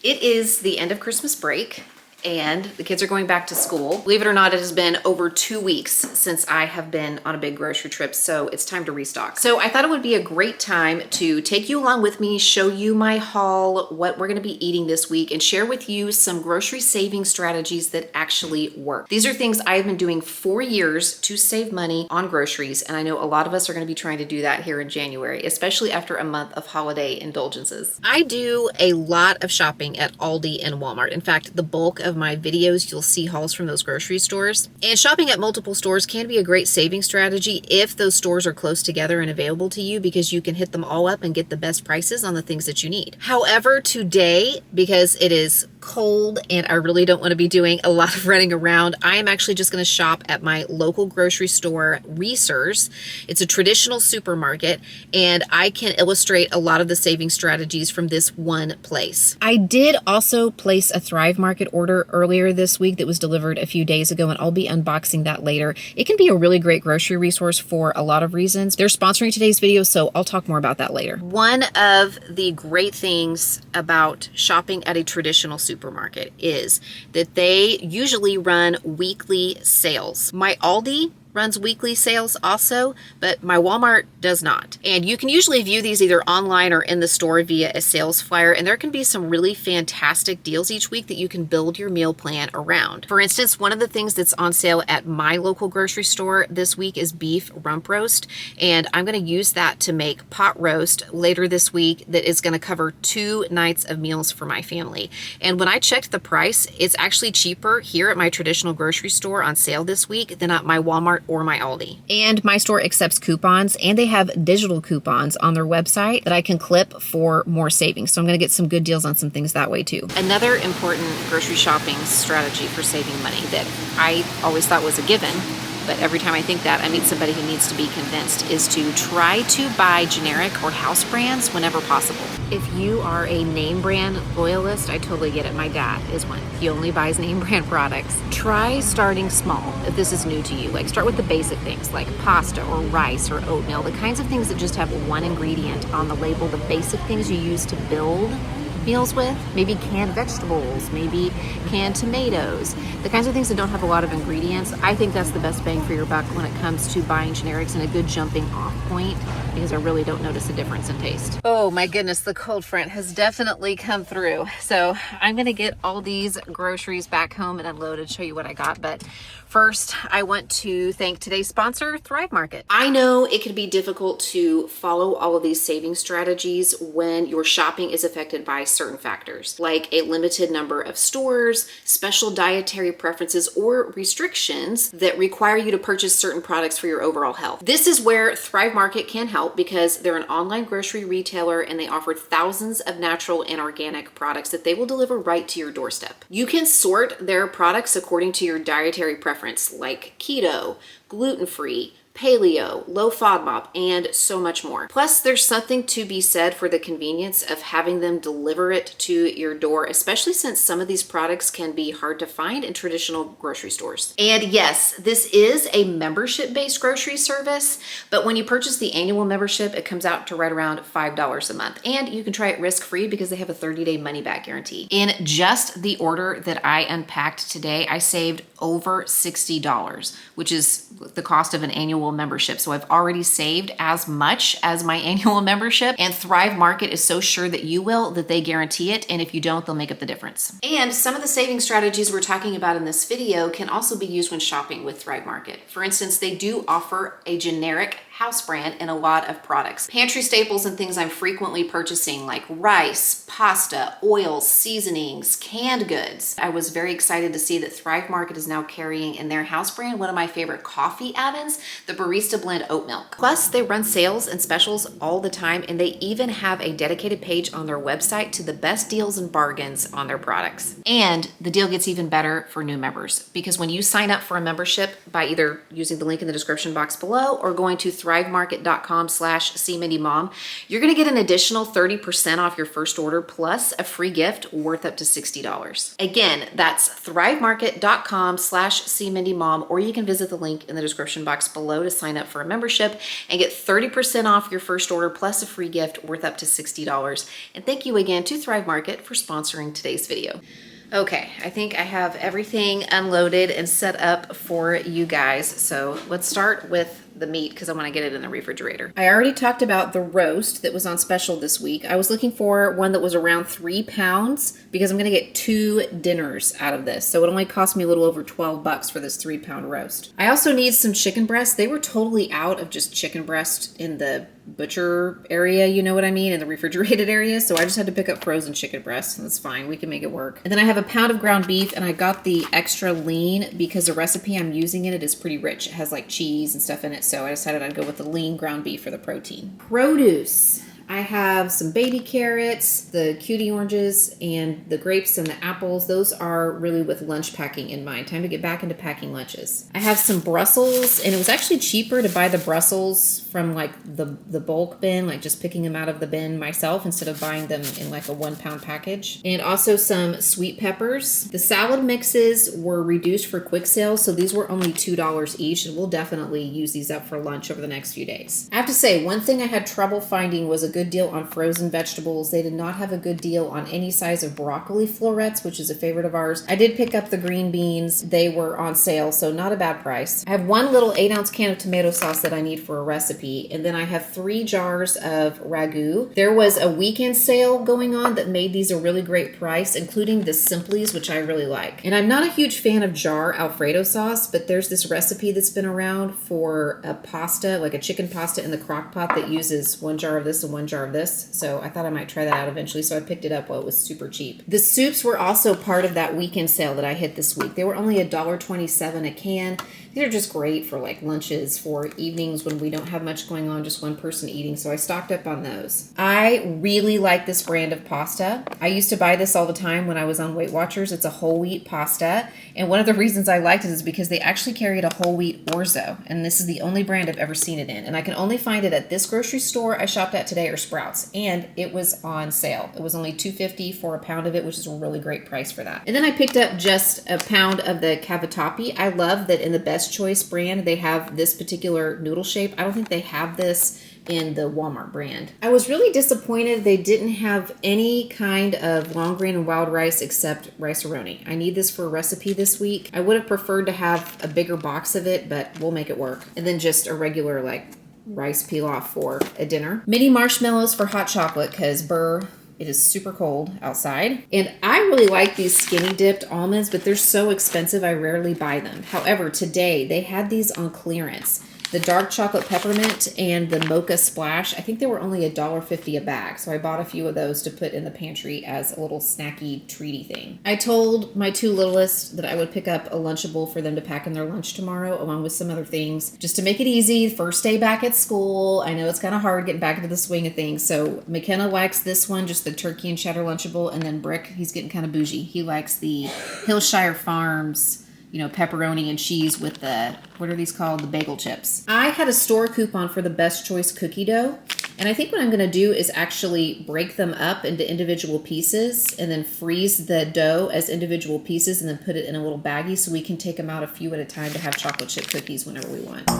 It is the end of Christmas break and the kids are going back to school. Believe it or not, it has been over 2 weeks since I have been on a big grocery trip, so it's time to restock. So I thought it would be a great time to take you along with me, show you my haul, what we're gonna be eating this week, and share with you some grocery saving strategies that actually work. These are things I've been doing for years to save money on groceries, and I know a lot of us are gonna be trying to do that here in January, especially after a month of holiday indulgences. I do a lot of shopping at Aldi and Walmart. In fact, the bulk of my videos, you'll see hauls from those grocery stores. And shopping at multiple stores can be a great saving strategy if those stores are close together and available to you, because you can hit them all up and get the best prices on the things that you need. However, today, because it is cold and I really don't want to be doing a lot of running around, I am actually just going to shop at my local grocery store, Reese's. It's a traditional supermarket, and I can illustrate a lot of the saving strategies from this one place. I did also place a Thrive Market order earlier this week that was delivered a few days ago, and I'll be unboxing that later. It can be a really great grocery resource for a lot of reasons. They're sponsoring today's video, so I'll talk more about that later. One of the great things about shopping at a traditional supermarket is that they usually run weekly sales. My Aldi runs weekly sales also, but my Walmart does not. And you can usually view these either online or in the store via a sales flyer, and there can be some really fantastic deals each week that you can build your meal plan around. For instance, one of the things that's on sale at my local grocery store this week is beef rump roast, and I'm gonna use that to make pot roast later this week that is gonna cover 2 nights of meals for my family. And when I checked the price, it's actually cheaper here at my traditional grocery store on sale this week than at my Walmart or my Aldi. And my store accepts coupons, and they have digital coupons on their website that I can clip for more savings. So I'm gonna get some good deals on some things that way too. Another important grocery shopping strategy for saving money that I always thought was a given, but every time I think that, I meet somebody who needs to be convinced, is to try to buy generic or house brands whenever possible. If you are a name brand loyalist, I totally get it. My dad is one. He only buys name brand products. Try starting small if this is new to you. Like, start with the basic things like pasta or rice or oatmeal, the kinds of things that just have one ingredient on the label, the basic things you use to build meals with, maybe canned vegetables, maybe canned tomatoes, the kinds of things that don't have a lot of ingredients. I think that's the best bang for your buck when it comes to buying generics, and a good jumping off point, because I really don't notice a difference in taste. Oh my goodness, the cold front has definitely come through. So I'm gonna get all these groceries back home and unload and show you what I got. But first, I want to thank today's sponsor, Thrive Market. I know it can be difficult to follow all of these saving strategies when your shopping is affected by certain factors, like a limited number of stores, special dietary preferences, or restrictions that require you to purchase certain products for your overall health. This is where Thrive Market can help, because they're an online grocery retailer and they offer thousands of natural and organic products that they will deliver right to your doorstep. You can sort their products according to your dietary preference, like keto, gluten-free, paleo, low FODMAP, and so much more. Plus, there's something to be said for the convenience of having them deliver it to your door, especially since some of these products can be hard to find in traditional grocery stores. And yes, this is a membership-based grocery service, but when you purchase the annual membership, it comes out to right around $5 a month. And you can try it risk-free because they have a 30-day money-back guarantee. In just the order that I unpacked today, I saved over $60, which is the cost of an annual membership. So I've already saved as much as my annual membership, and Thrive Market is so sure that you will that they guarantee it, and if you don't, they'll make up the difference. And some of the saving strategies we're talking about in this video can also be used when shopping with Thrive Market. For instance, they do offer a generic house brand in a lot of products. Pantry staples and things I'm frequently purchasing, like rice, pasta, oils, seasonings, canned goods. I was very excited to see that Thrive Market is now carrying in their house brand one of my favorite coffee add-ins, the Barista Blend Oat Milk. Plus, they run sales and specials all the time, and they even have a dedicated page on their website to the best deals and bargains on their products. And the deal gets even better for new members, because when you sign up for a membership by either using the link in the description box below or going to Thrive thrivemarket.com/cmindymom, you're going to get an additional 30% off your first order plus a free gift worth up to $60. Again, that's thrivemarket.com/cmindymom, or you can visit the link in the description box below to sign up for a membership and get 30% off your first order plus a free gift worth up to $60. And thank you again to Thrive Market for sponsoring today's video. Okay, I think I have everything unloaded and set up for you guys. So let's start with the meat because I want to get it in the refrigerator. I already talked about the roast that was on special this week. I was looking for one that was around 3 pounds because I'm going to get 2 dinners out of this. So it only cost me a little over $12 for this 3-pound roast. I also need some chicken breasts. They were totally out of just chicken breast in the butcher area, you know what I mean, in the refrigerated area. So I just had to pick up frozen chicken breasts, and that's fine. We can make it work. And then I have a pound of ground beef, and I got the extra lean because the recipe I'm using in it is pretty rich. It has like cheese and stuff in it. So I decided I'd go with the lean ground beef for the protein. Produce. I have some baby carrots, the cutie oranges, and the grapes and the apples. Those are really with lunch packing in mind. Time to get back into packing lunches. I have some Brussels, and it was actually cheaper to buy the Brussels from like the bulk bin, like just picking them out of the bin myself instead of buying them in like a 1-pound package. And also some sweet peppers. The salad mixes were reduced for quick sales, so these were only $2 each, and we'll definitely use these up for lunch over the next few days. I have to say, one thing I had trouble finding was a good deal on frozen vegetables. They did not have a good deal on any size of broccoli florets, which is a favorite of ours. I did pick up the green beans. They were on sale, so not a bad price. I have 1 little 8-ounce can of tomato sauce that I need for a recipe, and then I have 3 jars of ragu. There was a weekend sale going on that made these a really great price, including the Simplies, which I really like. And I'm not a huge fan of jar Alfredo sauce, but there's this recipe that's been around for a pasta, like a chicken pasta in the crock pot that uses 1 jar of this and 1 jar of this. So I thought I might try that out eventually. So I picked it up while it was super cheap. The soups were also part of that weekend sale that I hit this week. They were only $1.27 a can. These are just great for like lunches, for evenings when we don't have much going on, just one person eating. So I stocked up on those. I really like this brand of pasta. I used to buy this all the time when I was on Weight Watchers. It's a whole wheat pasta. And one of the reasons I liked it is because they actually carried a whole wheat orzo. And this is the only brand I've ever seen it in. And I can only find it at this grocery store I shopped at today or Sprouts. And it was on sale. It was only $2.50 for a pound of it, which is a really great price for that. And then I picked up just a pound of the cavatappi. I love that in the Best Choice brand, they have this particular noodle shape. I don't think they have this in the Walmart brand. I was really disappointed they didn't have any kind of long grain and wild rice except rice-a-roni. I need this for a recipe this week. I would have preferred to have a bigger box of it, but we'll make it work. And then just a regular like rice peel-off for a dinner. Mini marshmallows for hot chocolate because it is super cold outside. And I really like these skinny dipped almonds, but they're so expensive I rarely buy them. However, today they had these on clearance. The dark chocolate peppermint and the mocha splash, I think they were only $1.50 a bag. So I bought a few of those to put in the pantry as a little snacky treaty thing. I told my 2 littlest that I would pick up a Lunchable for them to pack in their lunch tomorrow, along with some other things, just to make it easy. First day back at school. I know it's kind of hard getting back into the swing of things. So McKenna likes this one, just the turkey and cheddar Lunchable. And then Brick, he's getting kind of bougie. He likes the Hillshire Farms, pepperoni and cheese with the, what are these called? The bagel chips. I had a store coupon for the Best Choice cookie dough. And I think what I'm going to do is actually break them up into individual pieces and then freeze the dough as individual pieces and then put it in a little baggie so we can take them out a few at a time to have chocolate chip cookies whenever we want.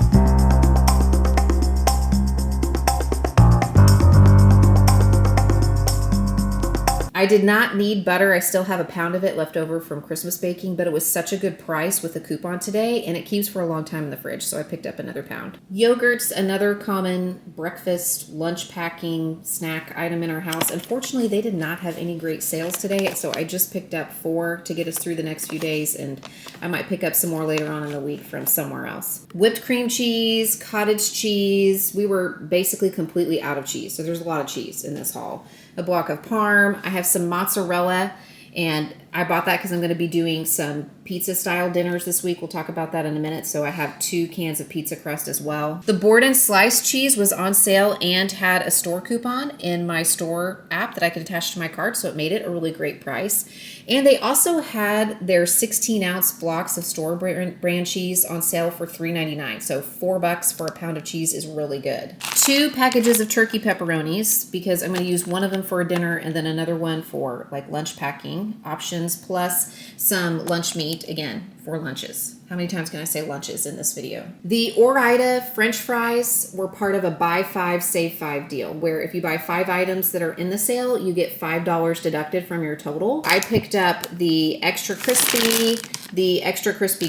I did not need butter. I still have a pound of it left over from Christmas baking, but it was such a good price with the coupon today, and it keeps for a long time in the fridge, so I picked up another pound. Yogurt's another common breakfast, lunch packing, snack item in our house. Unfortunately, they did not have any great sales today, so I just picked up 4 to get us through the next few days, and I might pick up some more later on in the week from somewhere else. Whipped cream cheese, cottage cheese. We were basically completely out of cheese, so there's a lot of cheese in this haul. A block of Parm. I have some mozzarella, and I bought that because I'm going to be doing some pizza style dinners this week. We'll talk about that in a minute. So I have 2 cans of pizza crust as well. The Borden sliced cheese was on sale and had a store coupon in my store app that I could attach to my cart. So it made it a really great price. And they also had their 16-ounce blocks of store brand cheese on sale for $3.99. So $4 for a pound of cheese is really good. 2 packages of turkey pepperonis because I'm going to use one of them for a dinner and then another one for like lunch packing options, plus some lunch meat again for lunches. How many times can I say lunches in this video? The Ore-Ida French fries were part of a buy 5, save 5 deal, where if you buy 5 items that are in the sale, you get $5 deducted from your total. I picked up the extra crispy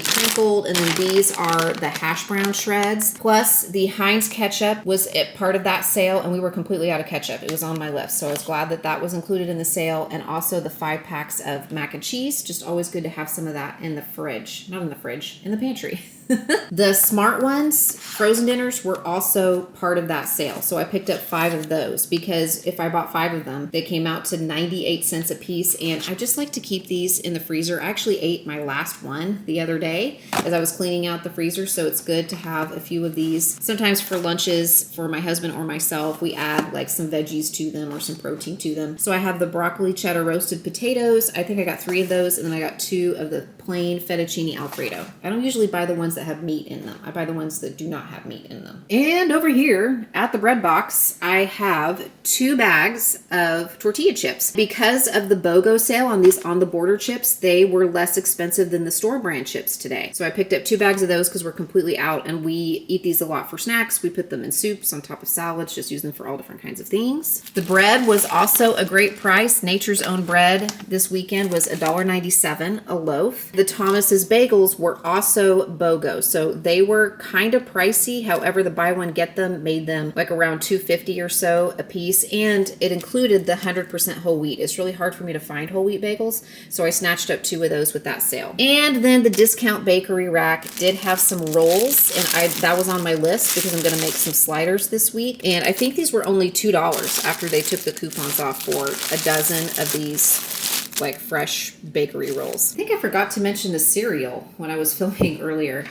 crinkled, and then these are the hash brown shreds. Plus the Heinz ketchup was part of that sale, and we were completely out of ketchup. It was on my list, so I was glad that that was included in the sale, and also the 5 packs of mac and cheese. Just always good to have some of that in the fridge. Not in the fridge, in the pantry. The Smart Ones frozen dinners were also part of that sale. So I picked up 5 of those because if I bought 5 of them, they came out to 98 cents a piece. And I just like to keep these in the freezer. I actually ate my last one the other day as I was cleaning out the freezer. So it's good to have a few of these. Sometimes for lunches for my husband or myself, we add like some veggies to them or some protein to them. So I have the broccoli cheddar roasted potatoes. I think I got 3 of those. And then I got 2 of the plain fettuccine Alfredo. I don't usually buy the ones that have meat in them. I buy the ones that do not have meat in them. And over here at the bread box, I have 2 bags of tortilla chips. Because of the BOGO sale on these On the Border chips, they were less expensive than the store brand chips today. So I picked up 2 bags of those because we're completely out, and we eat these a lot for snacks. We put them in soups on top of salads, just use them for all different kinds of things. The bread was also a great price. Nature's Own bread this weekend was $1.97 a loaf. The Thomas's bagels were also BOGO. So they were kind of pricey. However, the buy one get them made them like around $2.50 or so a piece, and it included the 100% whole wheat. It's really hard for me to find whole wheat bagels, so I snatched up 2 of those with that sale. And then the discount bakery rack did have some rolls, and that was on my list because I'm going to make some sliders this week. And I think these were only $2 after they took the coupons off for a dozen of these like fresh bakery rolls. I think I forgot to mention the cereal when I was filming earlier.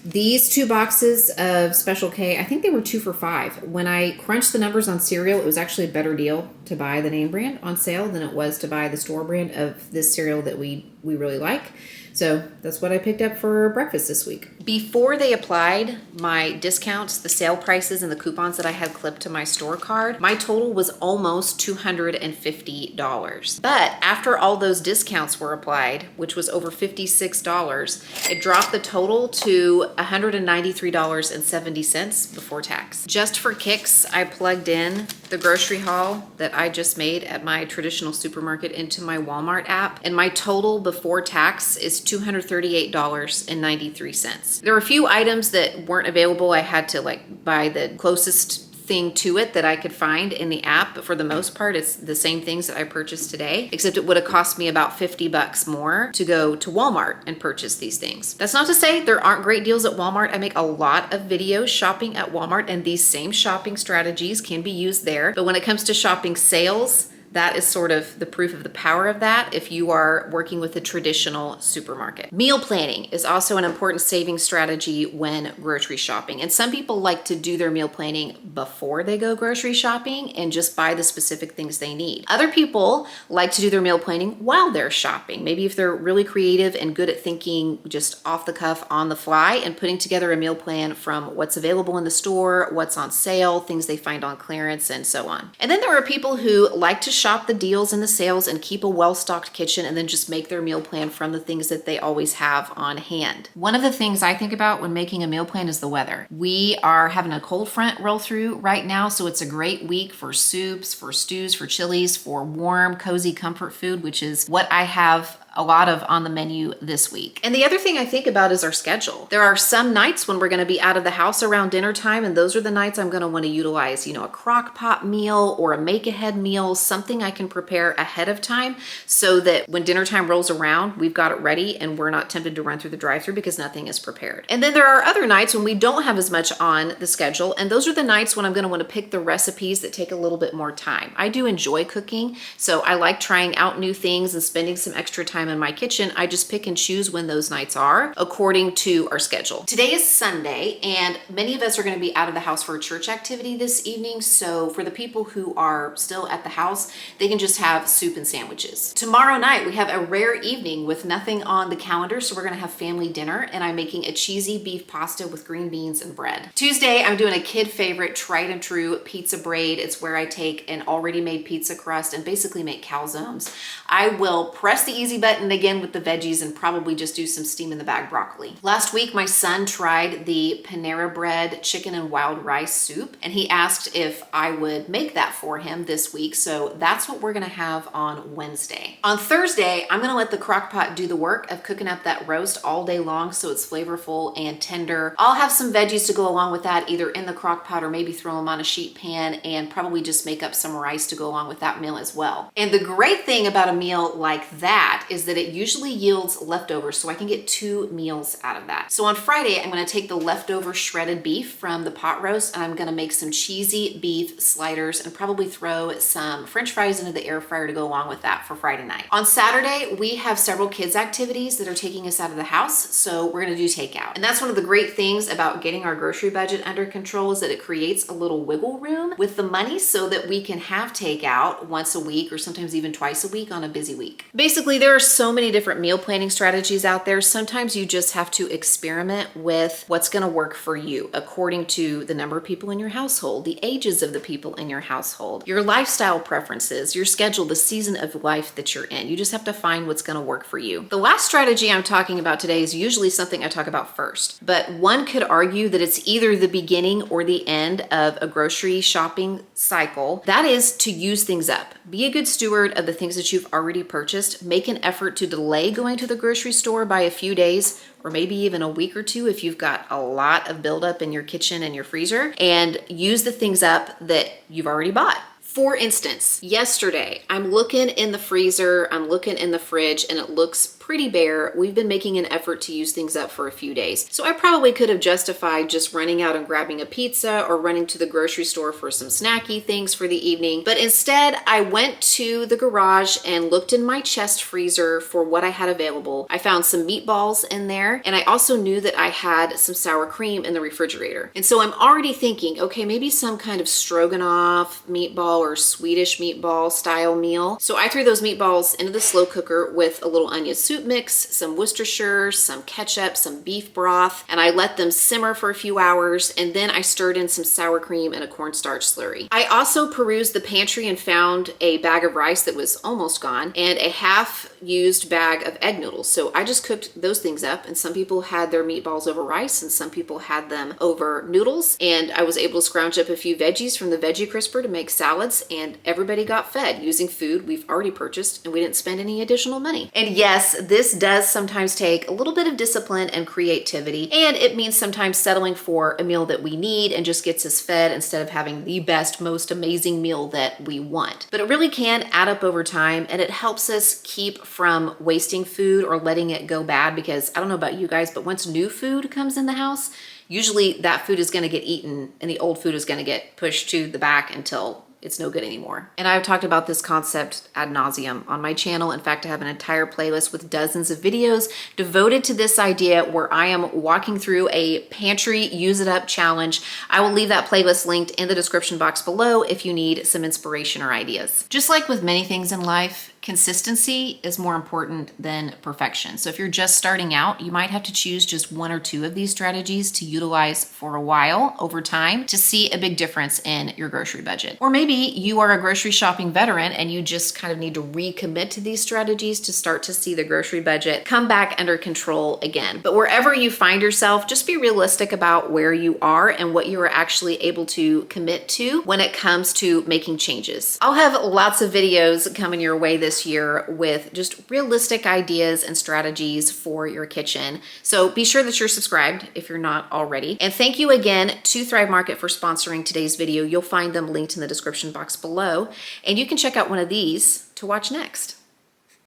These 2 boxes of Special K, I think they were 2 for $5. When I crunched the numbers on cereal, it was actually a better deal to buy the name brand on sale than it was to buy the store brand of this cereal that we really like. So that's what I picked up for breakfast this week. Before they applied my discounts, the sale prices, and the coupons that I had clipped to my store card, my total was almost $250. But after all those discounts were applied, which was over $56, it dropped the total to $193.70 before tax. Just for kicks, I plugged in the grocery haul that I just made at my traditional supermarket into my Walmart app, and my total before tax is $238.93. There were a few items that weren't available. I had to like buy the closest thing to it that I could find in the app, but for the most part it's the same things that I purchased today, except it would have cost me about $50 more to go to Walmart and purchase these things. That's not to say there aren't great deals at Walmart. I make a lot of videos shopping at Walmart, and these same shopping strategies can be used there, but when it comes to shopping sales, that is sort of the proof of the power of that if you are working with a traditional supermarket. Meal planning is also an important saving strategy when grocery shopping. And some people like to do their meal planning before they go grocery shopping and just buy the specific things they need. Other people like to do their meal planning while they're shopping. Maybe if they're really creative and good at thinking just off the cuff on the fly and putting together a meal plan from what's available in the store, what's on sale, things they find on clearance, and so on. And then there are people who like to shop the deals and the sales and keep a well-stocked kitchen and then just make their meal plan from the things that they always have on hand. One of the things I think about when making a meal plan is the weather. We are having a cold front roll through right now, so it's a great week for soups, for stews, for chilies, for warm, cozy comfort food, which is what I have a lot of on the menu this week. And the other thing I think about is our schedule. There are some nights when we're going to be out of the house around dinner time, and those are the nights I'm going to want to utilize, a crock pot meal or a make-ahead meal, something I can prepare ahead of time so that when dinner time rolls around, we've got it ready and we're not tempted to run through the drive-thru because nothing is prepared. And then there are other nights when we don't have as much on the schedule, and those are the nights when I'm going to want to pick the recipes that take a little bit more time. I do enjoy cooking, so I like trying out new things and spending some extra time time in my kitchen. I just pick and choose when those nights are according to our schedule. Today is Sunday, and many of us are going to be out of the house for a church activity this evening. So for the people who are still at the house, they can just have soup and sandwiches. Tomorrow night, we have a rare evening with nothing on the calendar. So we're going to have family dinner, and I'm making a cheesy beef pasta with green beans and bread. Tuesday, I'm doing a kid favorite tried and true pizza braid. It's where I take an already made pizza crust and basically make calzones. I will press the easy button again with the veggies and probably just do some steam in the bag broccoli. Last week, my son tried the Panera Bread chicken and wild rice soup, and he asked if I would make that for him this week. So that's what we're gonna have on Wednesday. On Thursday, I'm gonna let the crock pot do the work of cooking up that roast all day long so it's flavorful and tender. I'll have some veggies to go along with that, either in the crock pot or maybe throw them on a sheet pan, and probably just make up some rice to go along with that meal as well. And the great thing about a meal like that is that it usually yields leftovers, so I can get 2 meals out of that. So on Friday, I'm gonna take the leftover shredded beef from the pot roast, and I'm gonna make some cheesy beef sliders and probably throw some French fries into the air fryer to go along with that for Friday night. On Saturday, we have several kids activities that are taking us out of the house, so we're gonna do takeout. And that's one of the great things about getting our grocery budget under control, is that it creates a little wiggle room with the money so that we can have takeout once a week or sometimes even twice a week on a busy week. Basically, there are so many different meal planning strategies out there. Sometimes you just have to experiment with what's gonna work for you according to the number of people in your household, the ages of the people in your household, your lifestyle preferences, your schedule, the season of life that you're in. You just have to find what's gonna work for you. The last strategy I'm talking about today is usually something I talk about first, but one could argue that it's either the beginning or the end of a grocery shopping cycle. That is to use things up. Be a good steward of the things that you've already purchased. Make an effort to delay going to the grocery store by a few days, or maybe even a week or two if you've got a lot of buildup in your kitchen and your freezer, and use the things up that you've already bought. For instance, yesterday, I'm looking in the freezer, I'm looking in the fridge, and it looks pretty bare. We've been making an effort to use things up for a few days. So I probably could have justified just running out and grabbing a pizza or running to the grocery store for some snacky things for the evening. But instead, I went to the garage and looked in my chest freezer for what I had available. I found some meatballs in there, and I also knew that I had some sour cream in the refrigerator. And so I'm already thinking, okay, maybe some kind of stroganoff meatball or Swedish meatball style meal. So I threw those meatballs into the slow cooker with a little onion soup mix, some Worcestershire, some ketchup, some beef broth, and I let them simmer for a few hours, and then I stirred in some sour cream and a cornstarch slurry. I also perused the pantry and found a bag of rice that was almost gone and a half-used bag of egg noodles. So I just cooked those things up, and some people had their meatballs over rice and some people had them over noodles, and I was able to scrounge up a few veggies from the veggie crisper to make salads, and everybody got fed using food we've already purchased, and we didn't spend any additional money. And yes, this does sometimes take a little bit of discipline and creativity, and it means sometimes settling for a meal that we need and just gets us fed instead of having the best, most amazing meal that we want. But it really can add up over time, and it helps us keep from wasting food or letting it go bad, because I don't know about you guys, but once new food comes in the house, usually that food is going to get eaten and the old food is going to get pushed to the back until it's no good anymore. And I've talked about this concept ad nauseum on my channel. In fact, I have an entire playlist with dozens of videos devoted to this idea where I am walking through a pantry use it up challenge. I will leave that playlist linked in the description box below if you need some inspiration or ideas. Just like with many things in life, consistency is more important than perfection. So if you're just starting out, you might have to choose just 1 or 2 of these strategies to utilize for a while over time to see a big difference in your grocery budget. Or maybe you are a grocery shopping veteran and you just kind of need to recommit to these strategies to start to see the grocery budget come back under control again. But wherever you find yourself, just be realistic about where you are and what you are actually able to commit to when it comes to making changes. I'll have lots of videos coming your way this year with just realistic ideas and strategies for your kitchen. So be sure that you're subscribed if you're not already. And thank you again to Thrive Market for sponsoring today's video. You'll find them linked in the description box below. And you can check out one of these to watch next.